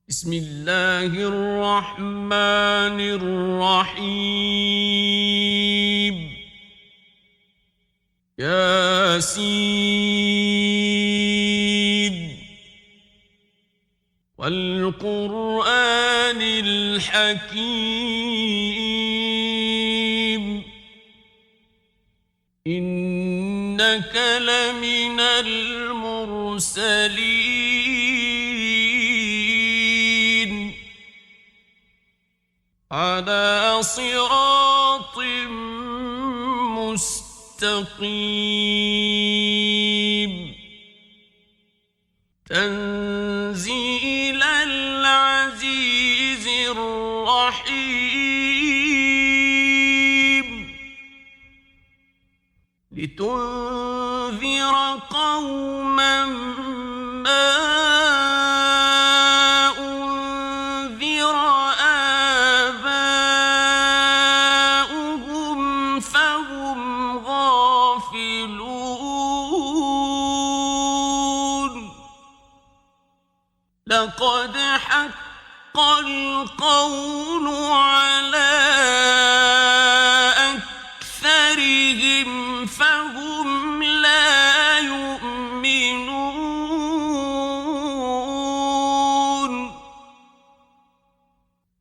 بسم الله الرحمن الرحيم ياسين والقرآن الحكيم إنك لمن المرسلين على صراط مستقيم تنزيل العزيز الرحيم لتنذر قوما ما أنذر آباؤهم فهم غافلون لقد حق القول على أكثرهم فهم لا يؤمنون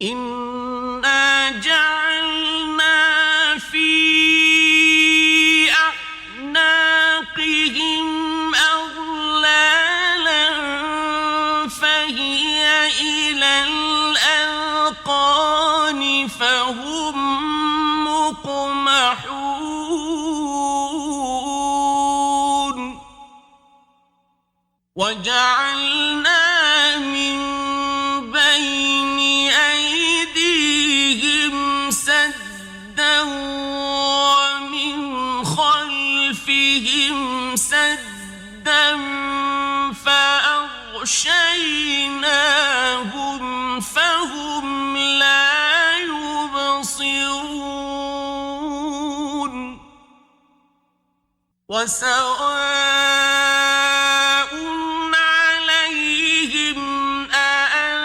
إنا جعلنا في أعناقهم أغلالا فهي إلى الأذقان فهم مقمحون وجعلنا من بين أيديهم سدا ومن خلفهم سدا فأغشيناهم فهم لا يبصرون وسواء عليهم أأنذرتهم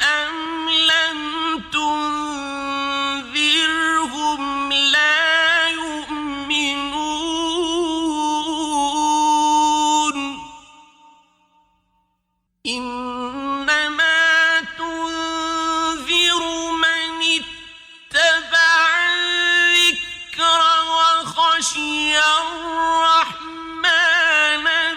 أم لم تنذرهم لا يؤمنون إنما تنذر من اتبع الذكر وخشي الرحمن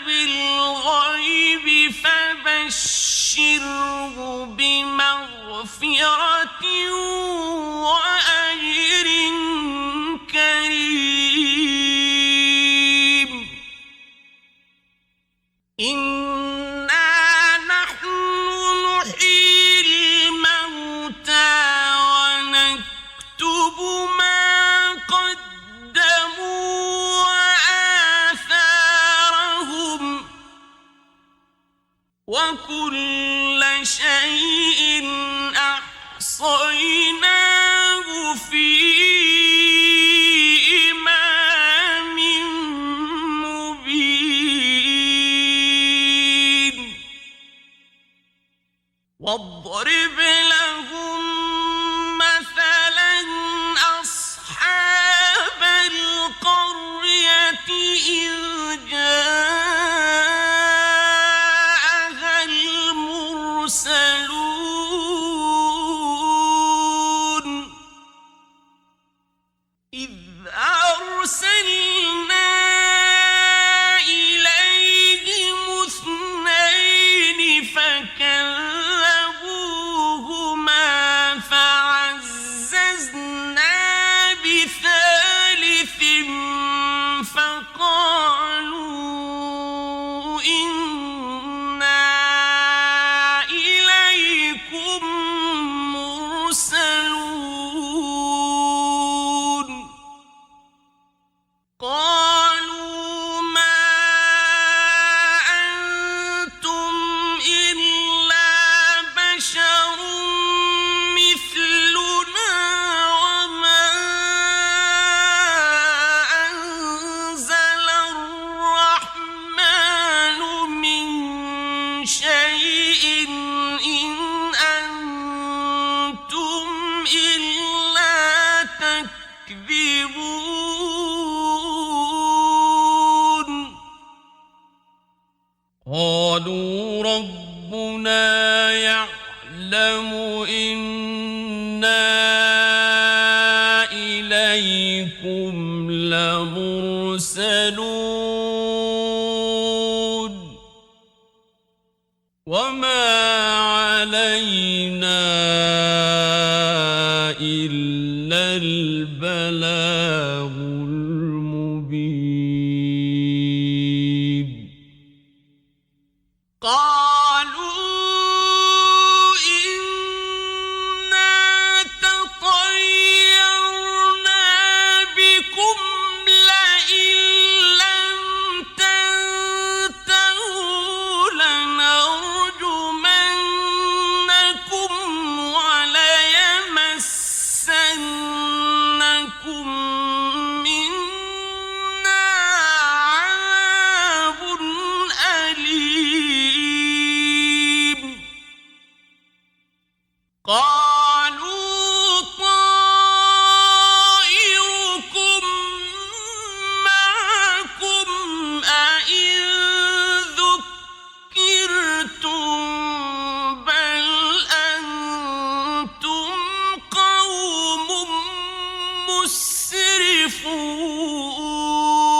بالغيب فبشره بمغفرة وأجر كريم إنا نحن نحيي الموتى ونكتب ما قدموا وآثارهم وكل شيء أحصيناه في إمام مبين واضرب لهم مثلا أصحاب القرية إذ جاءها المرسلون إذ أرسلنا إليهم اثنين فكذبوهما فعززنا بثالث فقال شيء إن أنتم إلا تكذبون قالوا ربنا يعلم إنا إليكم لمرسلون وما علينا إلا البلاغ المبين قالوا إنا تطيرنا بكم لئن لم تنتهوا لنرجمنكم وليمسنكم منا عذاب أليم قالوا طائركم معكم أئن ذكرتم بل أنتم قوم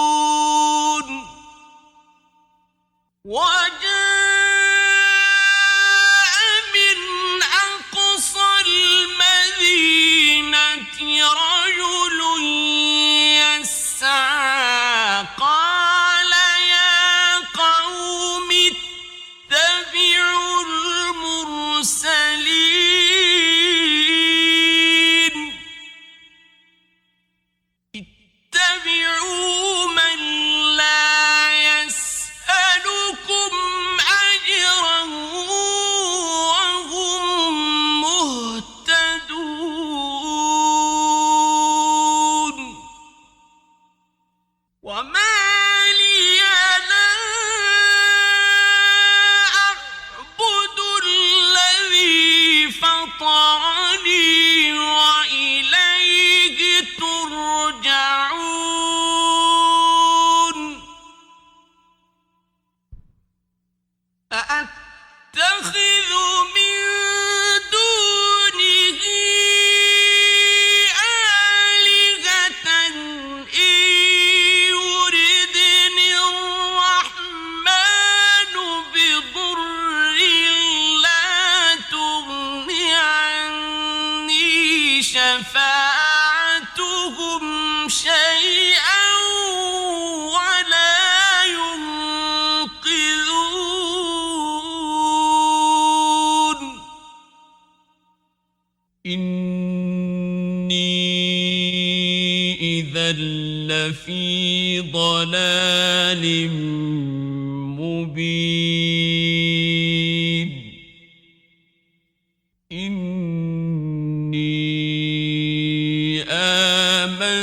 مسرفون وجاء من أقصى المدينة رجل يسعى قال يا قوم اتبعوا المرسلين اتبعوا من لا يسألكم أجرا وهم مهتدون وما لي لا أعبد الذي فطرني وإليه ترجعون أأتخذ من دونه آلهة إن يردني الرحمن بضر لا تغن عني شفاعتهم شيئا ولا ينقذون إني إذا لفي ضلال مبين إني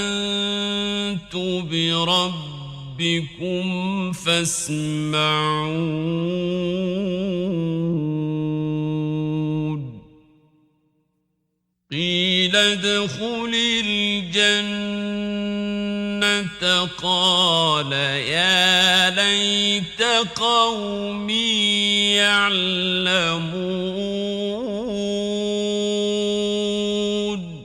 آمنت بربكم فاسمعون قيل ادخل الجنة قال يا ليت قومي يعلمون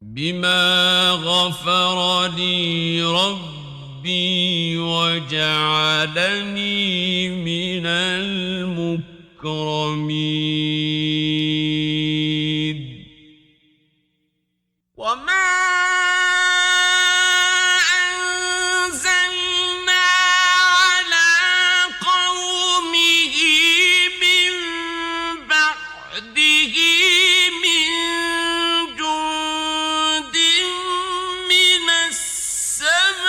بما غفر لي ربي وجعلني من المكرمين وما أنزلنا على قومه من بعده من جند من السماء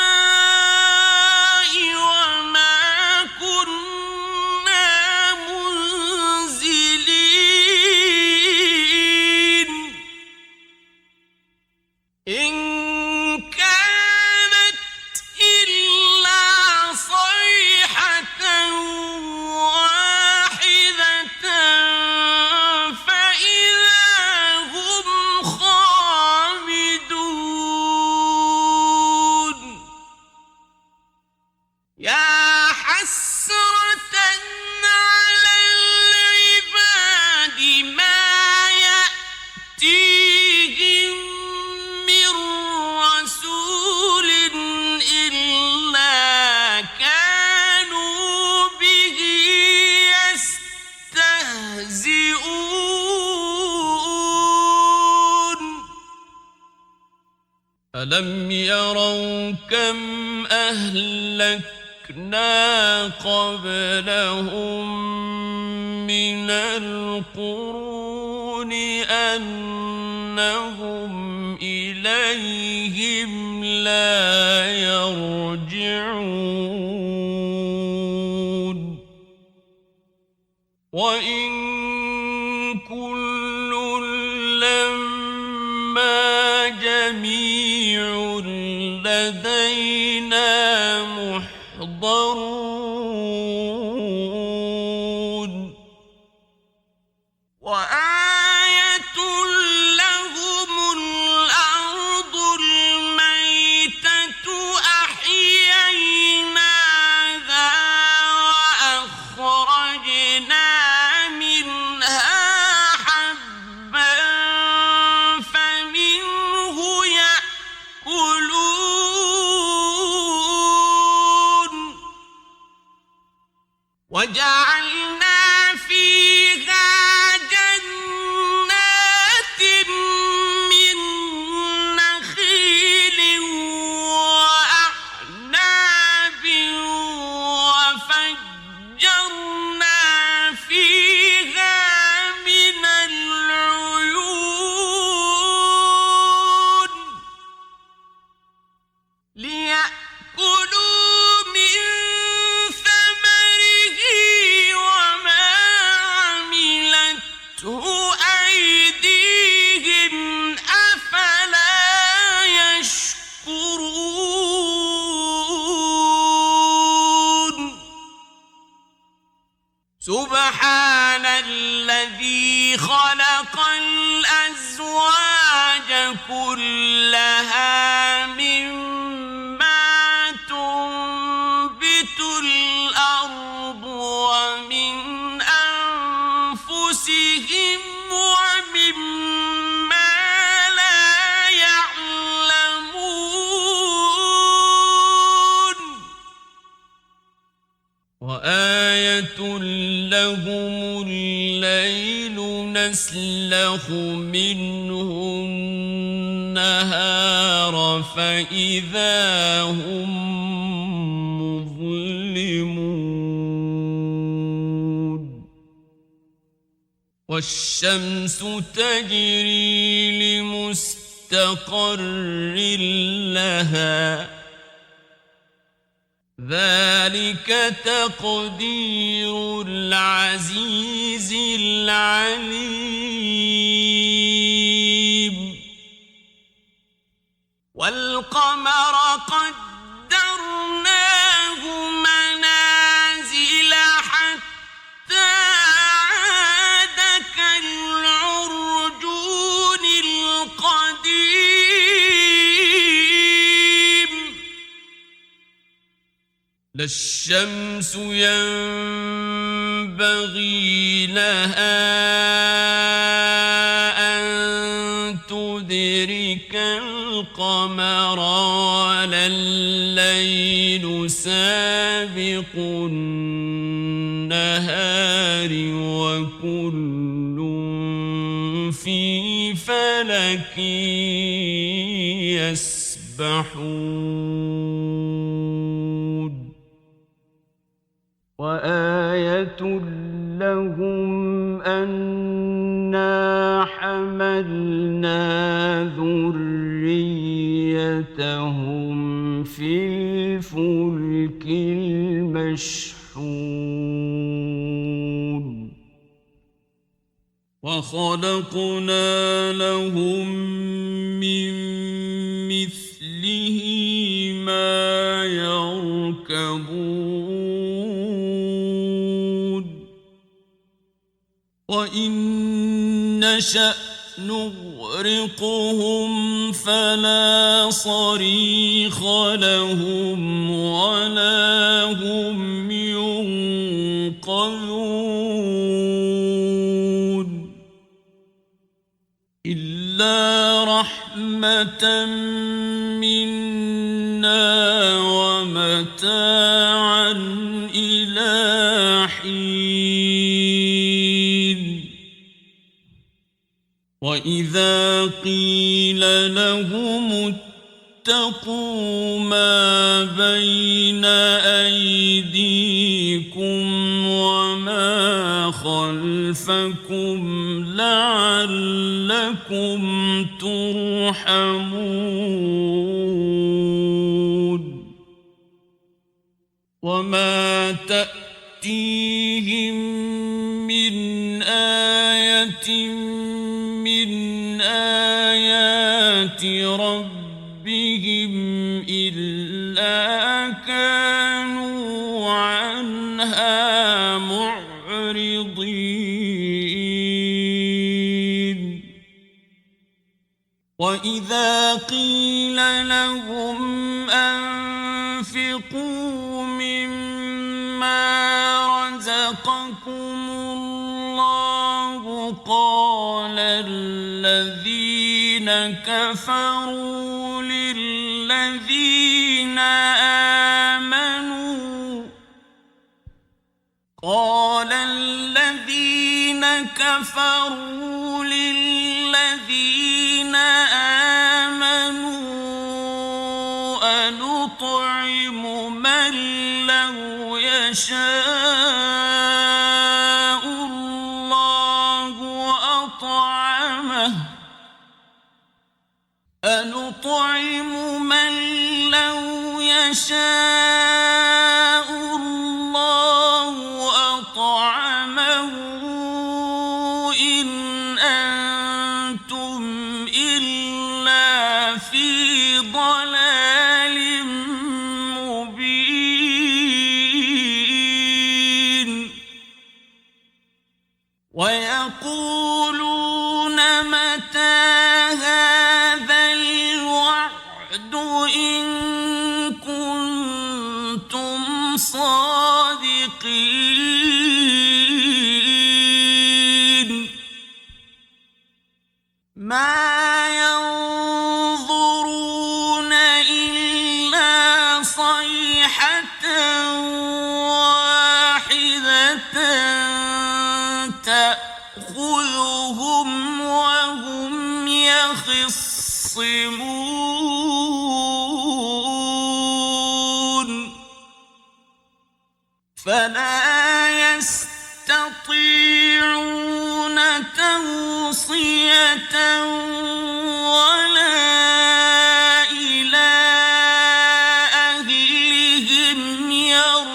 وما كنا منزلين ألم يروا كم أهلكنا قبلهم من القرون أنهم إليهم لا يرجعون وإن كل لما جميع لدينا محضرون وآية لهم الأرض الميتة أحييناها وأخرجنا منها حبا فمنه يأكلون وجعلنا فيها جنات من نخيل وأعناب وفجرنا فيها من العيون ليأكلوا من ثمره وما عملته أيديهم أفلا يشكرون سبحان الذي خلق الأزواج كلها مما تنبت الأرض ومن أنفسهم ومما لا يعلمون وآية لهم الليل نسلخ منه النهار فإذا هم مظلمون والشمس تجري لمستقر لها ذلك تقدير العزيز العليم والقمر قدرناه منازل حتى عاد كالعرجون القديم لا الشمس ينبغي لها أن تدرك القمر ولا الليل سابق النهار وكل في فلك يسبحون وآية لهم أنا حملنا ذريتهم في الفلك المشحون وخلقنا لهم من مثله ما يركبون وإن نشأ نغرقهم فلا صريخ لهم ولا هم ينقذون إلا رحمة منا ومتاعا إلى حين وإذا قيل لهم واتقوا ما بين أيديكم وما خلفكم لعلكم ترحمون وما تأتيهم من آية من آيات ربهم إلا كانوا عنها معرضين وإذا قيل لهم أنفقوا مما رزقكم الله قال الذين كفروا للذين آمنوا أنطعم من لو يشاء الله أطعمه إن أنتم إلا في ضلال مبين ويقولون متى هذا الوعد إن كنتم صادقين ما ينظرون إلا صيحة واحدة تأخذهم وهم يخصمون فلا يستطيعون توصية ولا إلى أهلهم يرجعون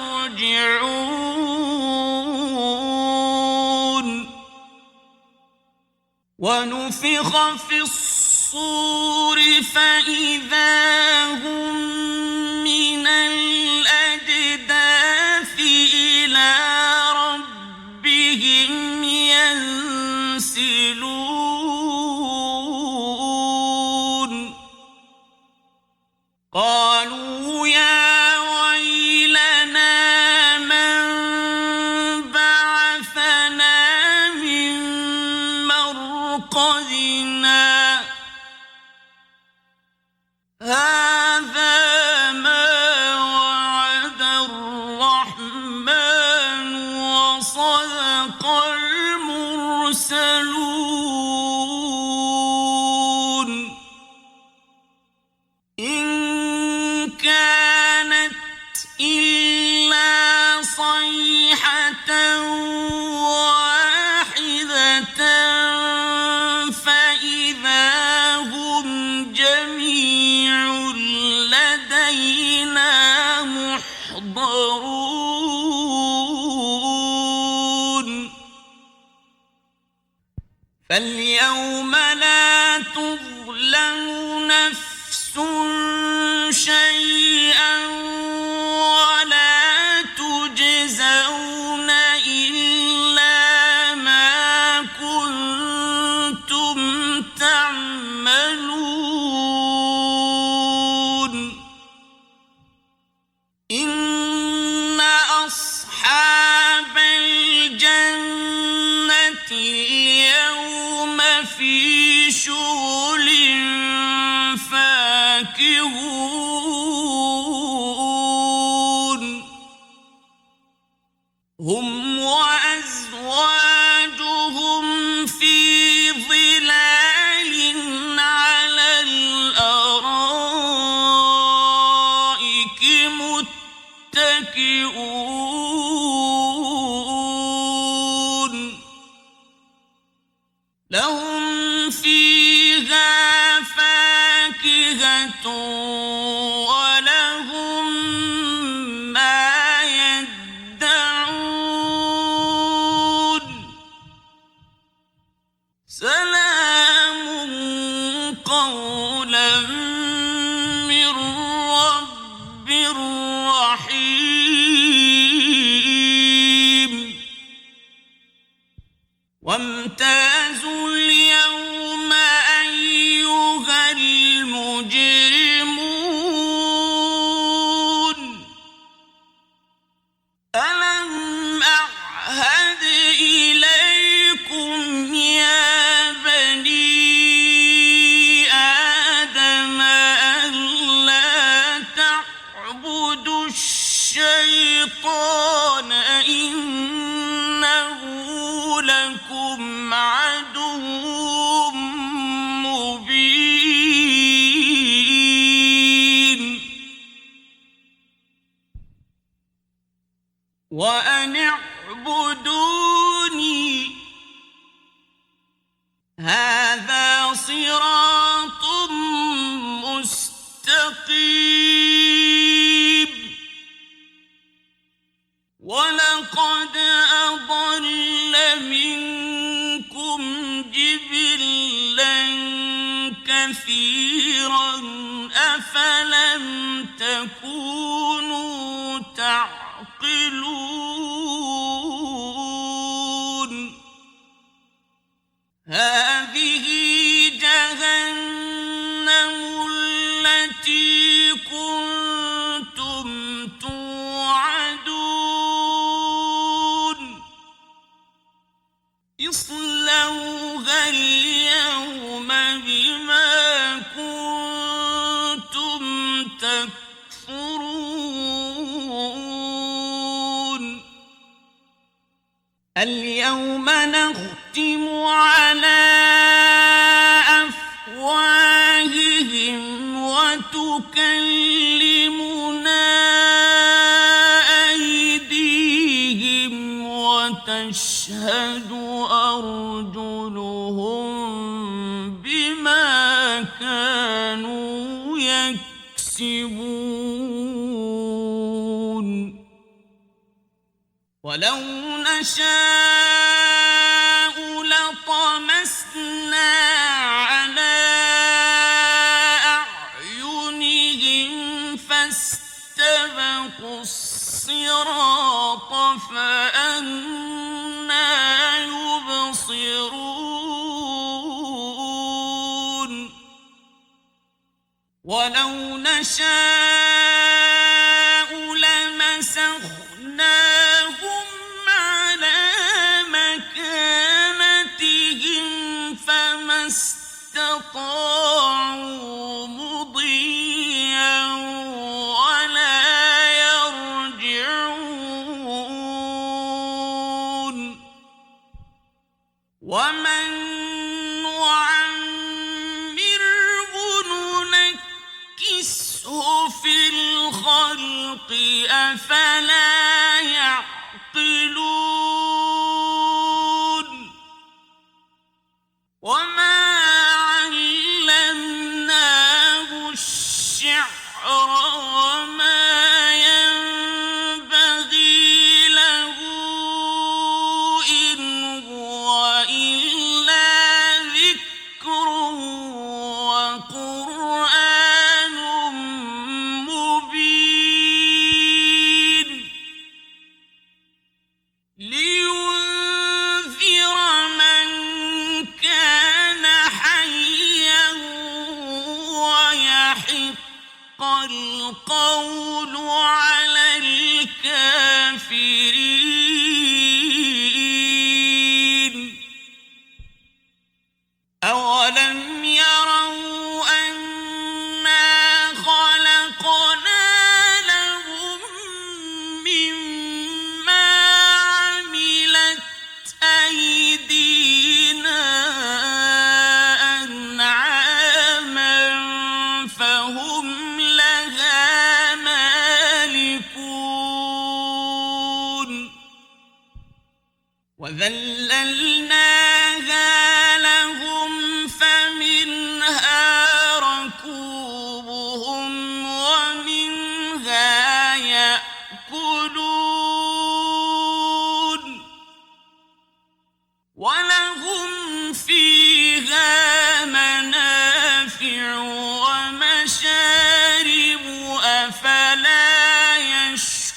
ونفخ في الصور فإذا هم من الأجداث إلى ربهم ينسلون قالوا يا ويلنا من بعثنا من مرقدنا هذا ما وعد الرحمن وصدق المرسلون إن كانت إلا صيحة واحدة فإذا هم جميع لدينا محضرون فاليوم لا تظلم نفس شيئا ولا تجزون إلا ما كنتم تعملون إن أصحاب الجنة اليوم في شغل فاكهون هم وأزواجهم في ظلال على الأرائك لهم فيها فاكهة ولهم ما يدعون سلام قولا من رب رحيم وامتازوا اليوم أيها المجرمون ألم أعهد إليكم يا بني آدم ألا تعبدوا الشيطان إنه لكم عدو مبين وأن اعبدوني هذا صراط مستقيم ولقد أضل منكم جبلا كثيرا أفلم تكونوا تعقلون هذه جهنم التي كنتم توعدون اصلوها اليوم بما كنتم تكفرون اليوم نختم على أفواههم وتكلمنا أيديهم وتشهد أرجلهم بما كانوا يكسبون ولو نشاء لطمسنا على أعينهم فاستبقوا الصراط فأنى يبصرون ولو نشاء لمسخناهم على مكانتهم فما استطاعوا مضيا ولا يرجعون ومن نعمره ننكسه في الخلق أفلا يعقلون وما علمناه الشعر وما ينبغي له إن هو إلا ذكر وقرآن مبين لينذر من كان حيا ويحق القول على الكافرين أولم يروا أنا خلقنا لهم مما عملت أيدينا أنعاما فهم لها مالكون وذللناها لهم ولهم فيها منافع ومشارب أفلا يشكرون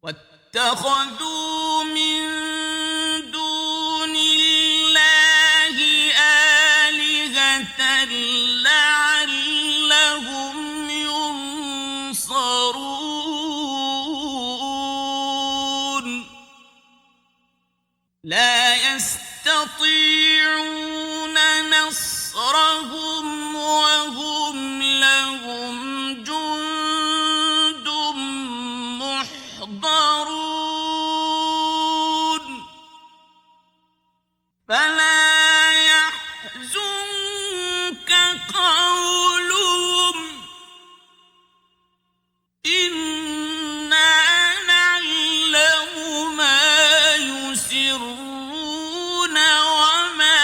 واتخذوا من دون الله آلهة لعلهم ينصرون لا يستطيعون نصرهم وهم لهم جند محضرون فلا يحزنك قولهم إنا نعلم ما يسرون وما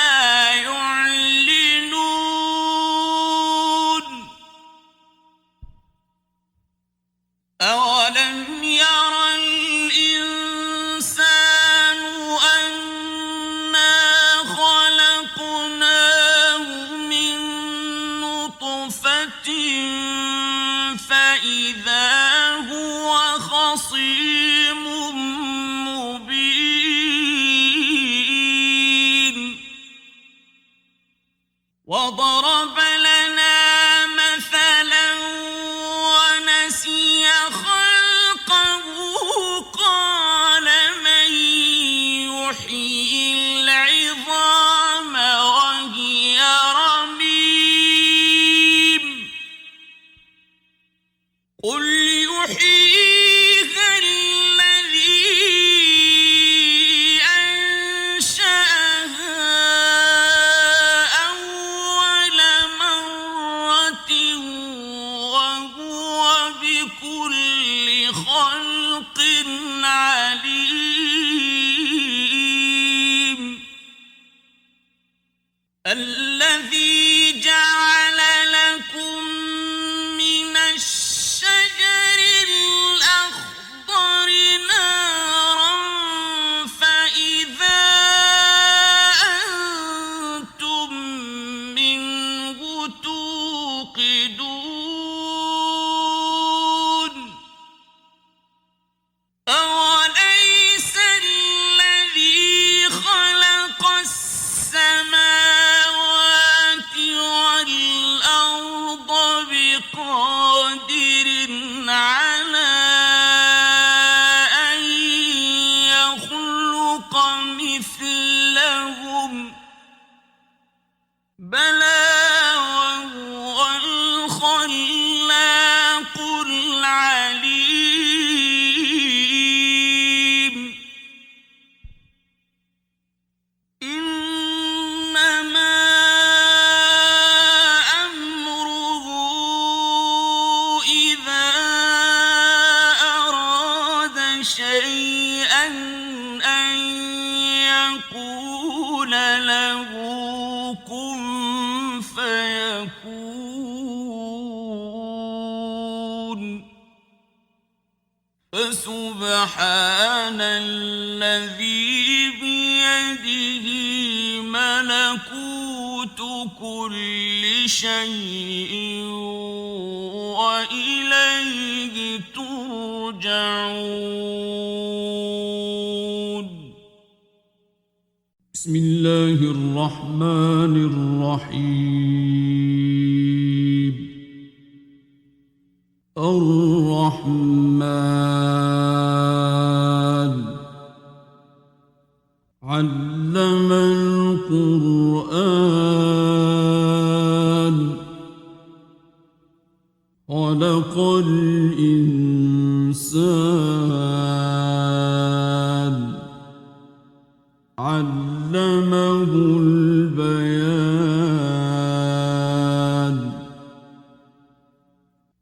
يعلنون أولم ير الإنسان أنا خلقناه من نطفة فإذا هو خصيم مبين وضرب لنا مثلا ونسي خلقه قال من يحيي العظام وهي رميم قل يحييها الذي أنشأها أول مرة وهو بكل خلق عليم الذي جعل لكم من الشجر الأخضر نارا فإذا أنتم منه توقدون أوليس الذي خلق السماوات والأرض بقادر على أن يخلق مثلهم بلى وهو الخلاق العليم إنما أمره إذا أراد شيئا أن يقول له كن فيكون فسبحان الذي بيده ملكوت كل شيء وإليه ترجعون بسم الله الرحمن الرحيم الرحمن علم القرآن خلق الإنسان علمه البيان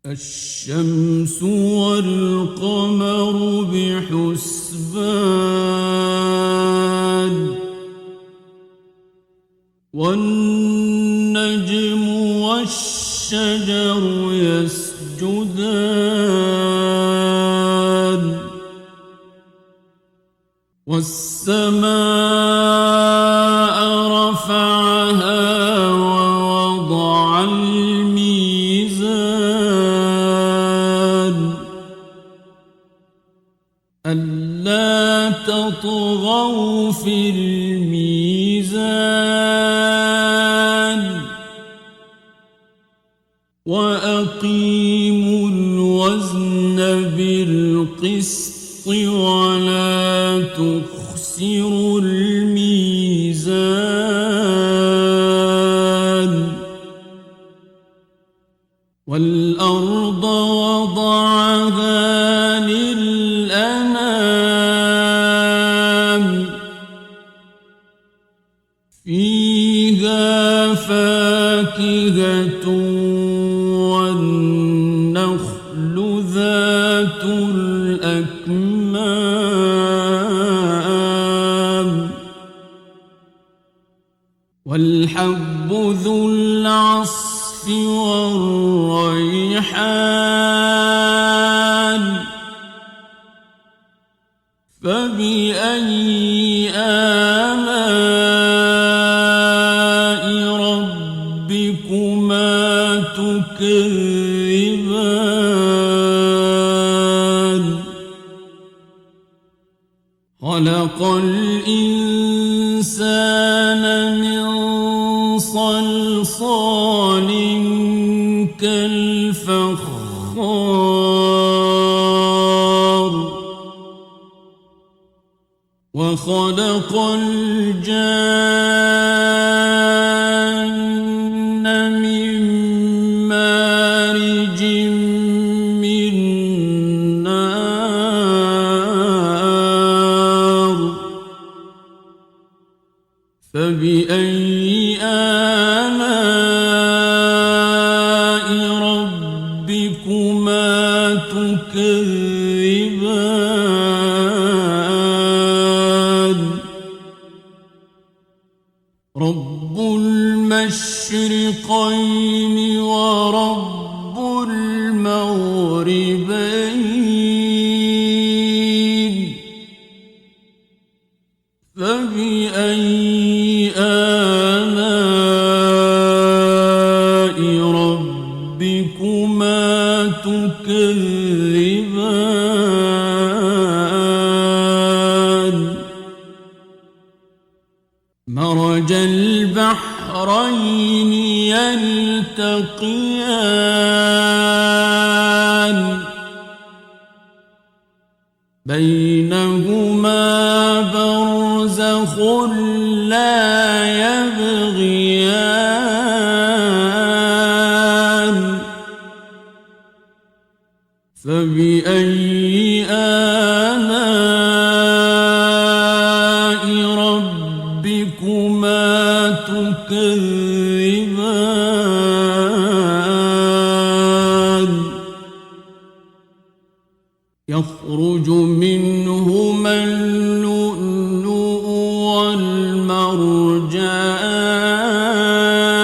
الشمس والقمر بحسبان والنجم والشجر يسجدان والسماء رفعها ووضع الميزان ألا تطغوا في الميزان وأقيموا الوزن بالقسط ولا تخسروا الميزان والأرض وضعها للأنام فيها فاكهة والنخل ذات الأكمام والحب ذو العصف والريحان فبأي آلاء ربكما تكذبان خلق الإنسان من صلصال كالفخار وخلق الجان من مارج من نار فبأي آلاء ربكما تكذبان رب المشرقين ورب المغربين فبأي آلاء ربكما تكذبان مرج البحرين يلتقيان بينهما برزخ لا يبغيان فبأي آلاء ربكما تكذبان يخرج منهما اللؤلؤ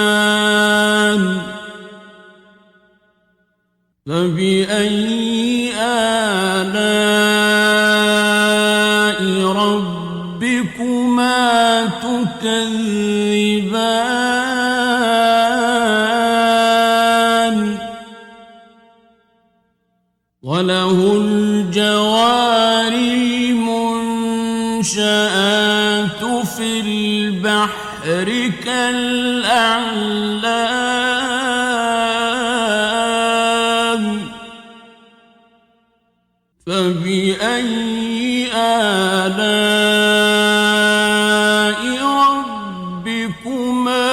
والمرجان فبأي آلاء ربكما تكذبان وله الجوار المنشآت في البحر كالأعلام فبأي آلاء ربكما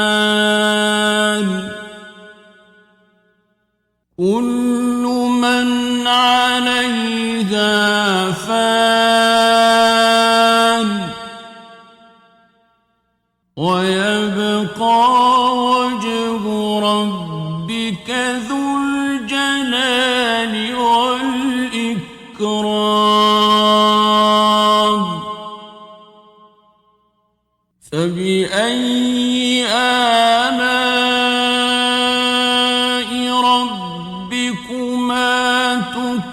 تكذبان كل من عليها فان ويبقى وجه ربك ذو الجلال والإكرام فبأي آلاء ربكما تكذبان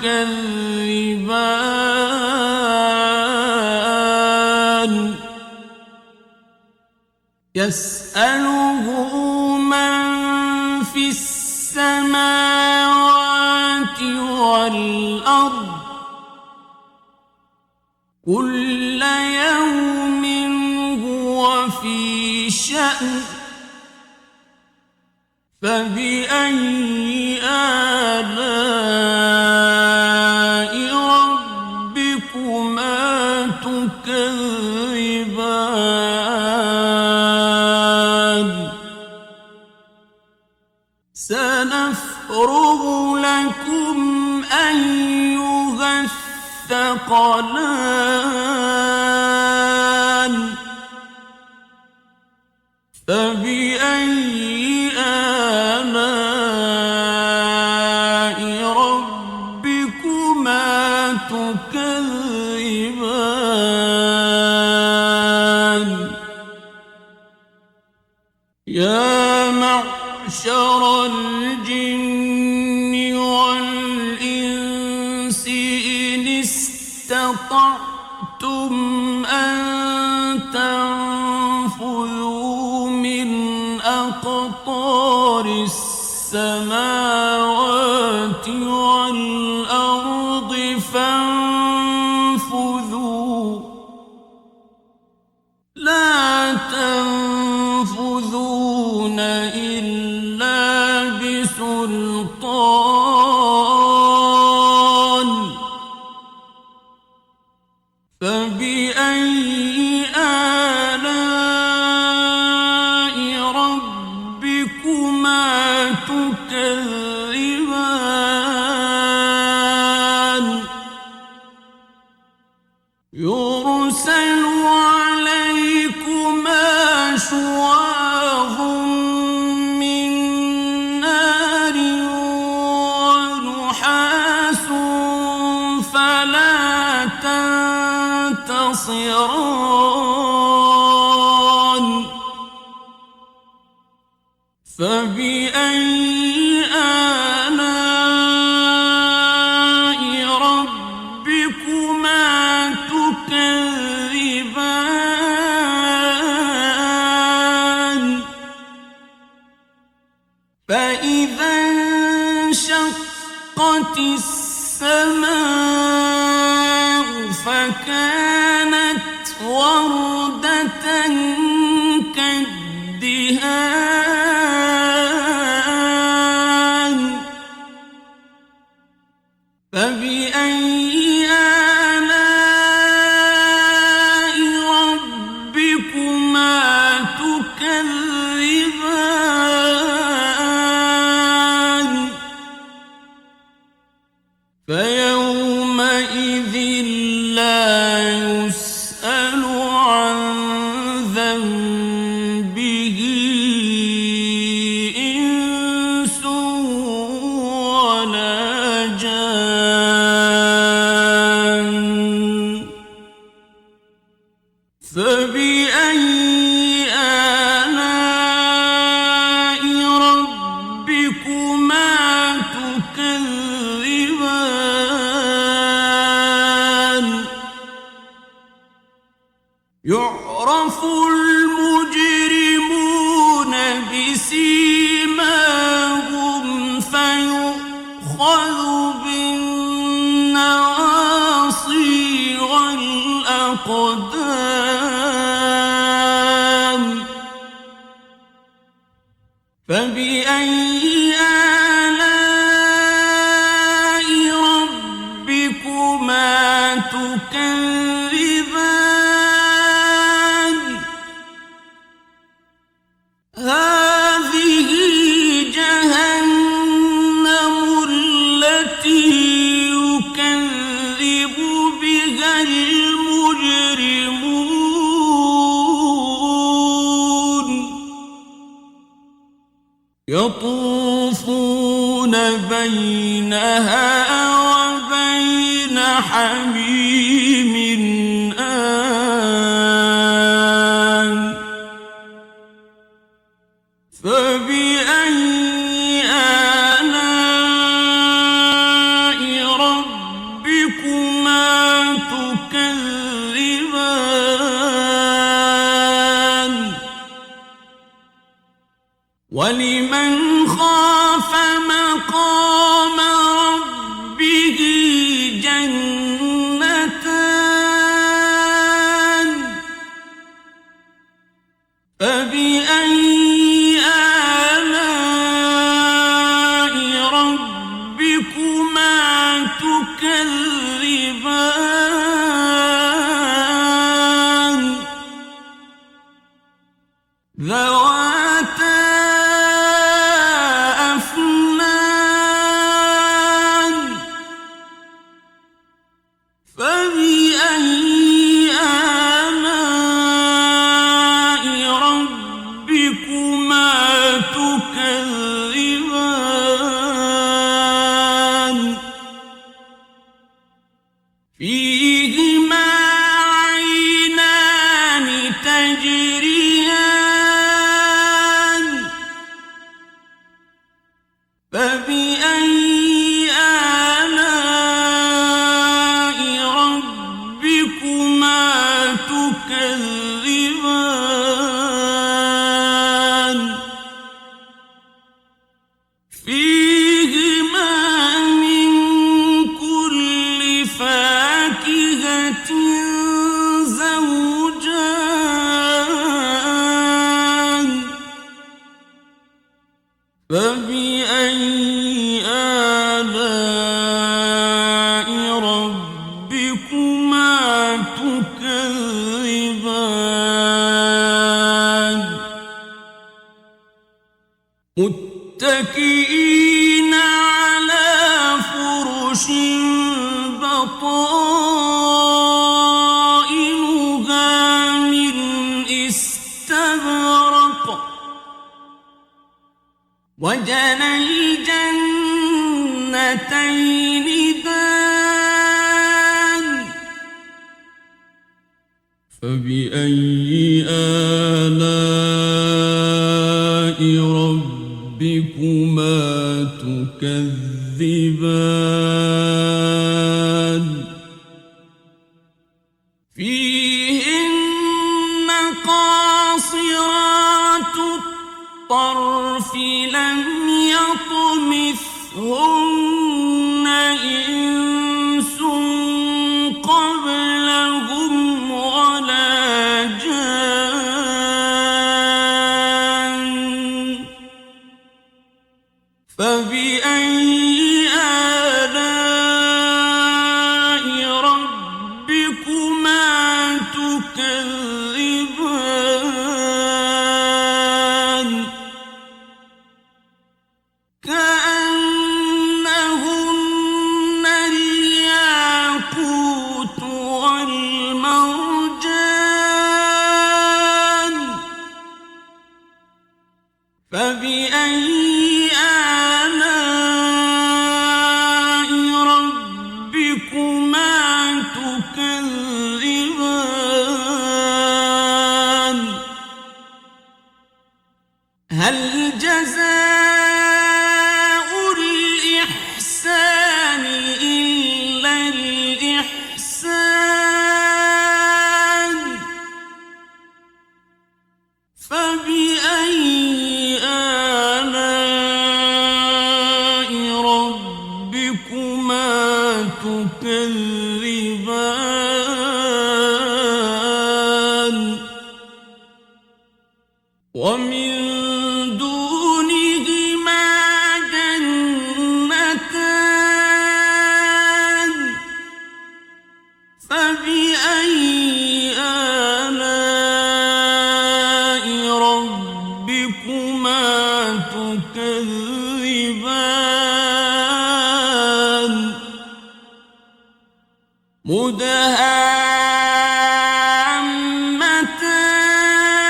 تكذبان يسأله من في السماوات والأرض كل يوم هو في شأن فبأي آلاء ربكما تكذبان سنفرغ لكم أيها الثقلان فبأي آلاء ربكما تكذبان يا معشر الجن والإنس إن استطعتم أن تنفذوا من أقطار السماوات والأرض فانفذوا لا تنفذون إلا بسلطان فبأي آلاء ربكما تكذبان يرسل عليكما شواظ من نار ونحاس فلا تنتصران فبأي آلاء ربكما تكذبان فإذا انشقت السماء فكانت وردة كالدهان فبأي آلاء ربكما تكذبان فيومئذ لا يسأل عن ذنبه إنس ولا جان فبأي آلاء ربكما تكذبان يعرف المجرمون بسيماهم فيؤخذ بالنواصي والأقدام فبأي آلاء ربكما تكذبان هذه جهنم التي يكذب بها المجرمون يطوفون بينها وبين حميم آن فبأي آلاء ربكما ولمن خاف مقام ربه جنتان فبأي آلاء ربكما تكذبان ذواتا أفنان فبأي آلاء ربكما تكذبان فيهما عينان تجريان فبأي آلاء ربكما تكذبان فيهما من كل فاكهة زوجان فبأي آلاء ربكما تكذبان متكئين على فرش بطائنها من استبرق وجنى الجنتين دان فبأي آلاء ربكما تكذبان فيهن قاصرات الطرف لم يطمثهن إنس قبلهم ولا جان فبأي آلاء ربكما تكذبان كأنهن الياقوت والمرجان فبأي آلاء ربكما تكذبان هل جزاء الإحسان إلا الإحسان فبأي آلاء ربكما تكذبان ومن دونهما جنتان فبأي آلاء ربكما تكذبان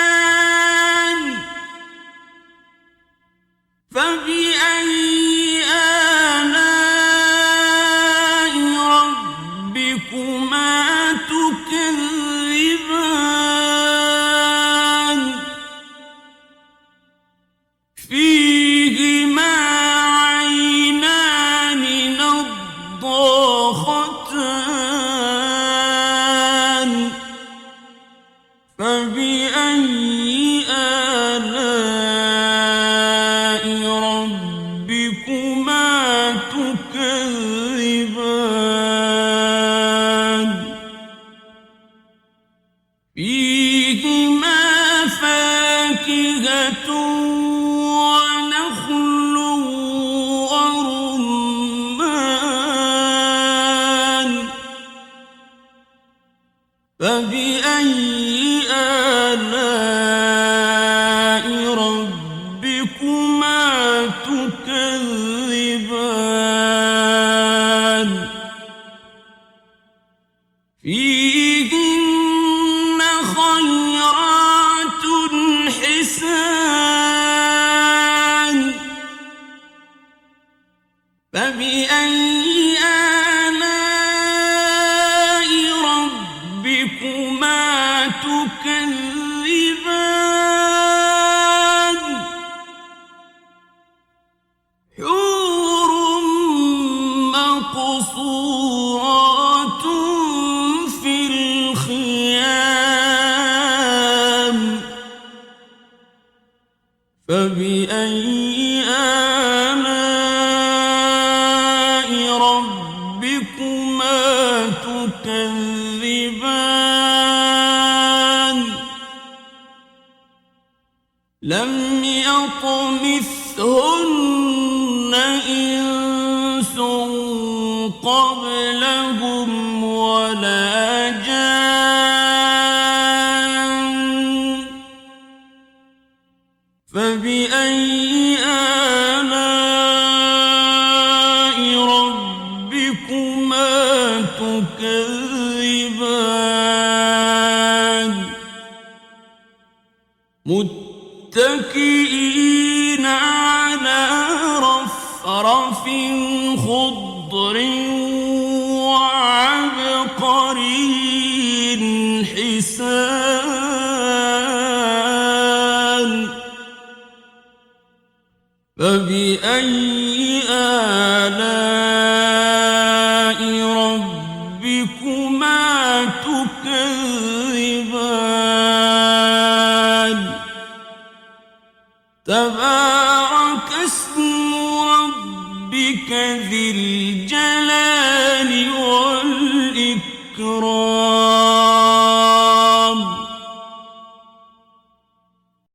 مدهامتان فبأي آلاء ربكما تكذبان فيهما عينان نضاختان ربكما تكذبان فيهما فاكهة ونخل ورمان فبأي آلاء ربكما تكذبان فيهن خيرات حسان فبأي آلاء ربكما تكذبان حور مقصورات في الخيام فبأي آلاء ربكما تكذبان لم يطمثهن إنس قبلهم ولا جان فبأي آلاء ربكما تكذبان متكئين على رفرف خضر وعبقري حسان فبأي آلاء ربكما تكذبان تبارك اسم ربك ذي الجلال والإكرام